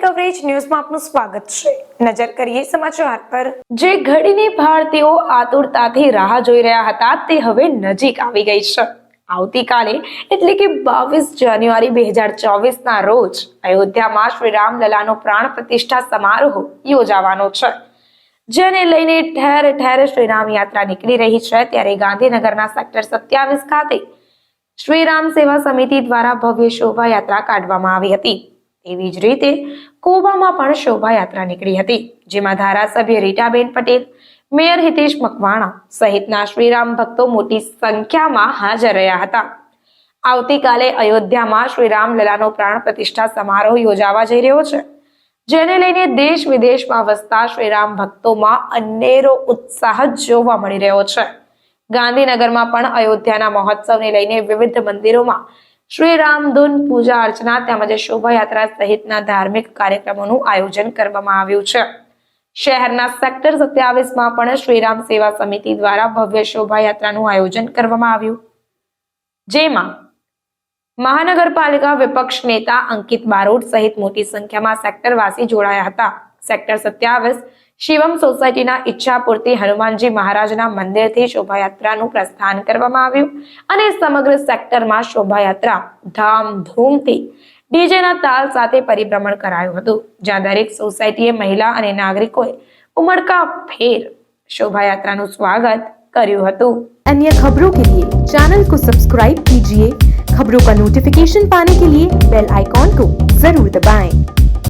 Coverage ન્યૂઝમાં આપનું સ્વાગત છે। નજર કરીએ સમાચાર પર। જે ઘડીની ભારતીયો આતુરતાથી રાહ જોઈ રહ્યા હતા તે હવે નજીક આવી ગઈ છે। આવતીકાલે એટલે કે 22 જાન્યુઆરી 2024 ના રોજ અયોધ્યામાં શ્રી રામલલાનો પ્રાણ પ્રતિષ્ઠા સમારોહ યોજાવાનો છે, જેને લઈને ઠેર ઠેર શ્રી રામ યાત્રા નીકળી રહી છે। ત્યારે ગાંધીનગરના સેક્ટર 27 ખાતે શ્રી રામ સેવા સમિતિ દ્વારા ભવ્ય શોભાયાત્રા કાઢવામાં આવી હતી। એવી જ રીતે કોબામાં પણ શોભાયાત્રા નીકળી હતી, જેમાં ધારાસભ્ય રીટાબેન પટેલ, મેયર હિતેશ મકવાણા સહિતના શ્રીરામ ભક્તો મોટી સંખ્યામાં હાજર રહ્યા હતા। આવતીકાલે અયોધ્યામાં શ્રી રામલલાનો પ્રાણ પ્રતિષ્ઠા સમારોહ યોજાવા જઈ રહ્યો છે, જેને લઈને દેશ વિદેશમાં વસતા શ્રીરામ ભક્તોમાં અનેરો ઉત્સાહ જોવા મળી રહ્યો છે। ગાંધીનગરમાં પણ અયોધ્યાના મહોત્સવને લઈને વિવિધ મંદિરોમાં શ્રી રામધૂન, પૂજા અર્ચના તેમજ શોભાયાત્રા સહિતના ધાર્મિક કાર્યક્રમોનું આયોજન કરવામાં આવ્યું છે। શહેરના સેક્ટર 27માં પણ શ્રીરામ સેવા સમિતિ દ્વારા ભવ્ય શોભાયાત્રાનું આયોજન કરવામાં આવ્યું, જેમાં મહાનગરપાલિકા વિપક્ષ નેતા અંકિત બારોટ સહિત મોટી સંખ્યામાં સેક્ટરવાસી જોડાયા હતા। સેક્ટર 27 શિવમ સોસાયટીના ઈચ્છાપૂર્તિ હનુમાનજી મહારાજના મંદિરથી શોભાયાત્રાનું પ્રસ્થાન કરવામાં આવ્યું અને સમગ્ર સેક્ટરમાં શોભાયાત્રા ધામધૂમથી ડીજેના તાલ સાથે પરિભ્રમણ કરાયું હતું, જ્યાં દરેક સોસાયટીએ મહિલા અને નાગરિકોએ ઉમળકાભેર શોભાયાત્રાનું સ્વાગત કર્યું હતું। अन्य खबरों के लिए चैनल को सब्सक्राइब कीजिए। खबरों का नोटिफिकेशन पाने के लिए बेल आइकॉन को जरूर दबाएं।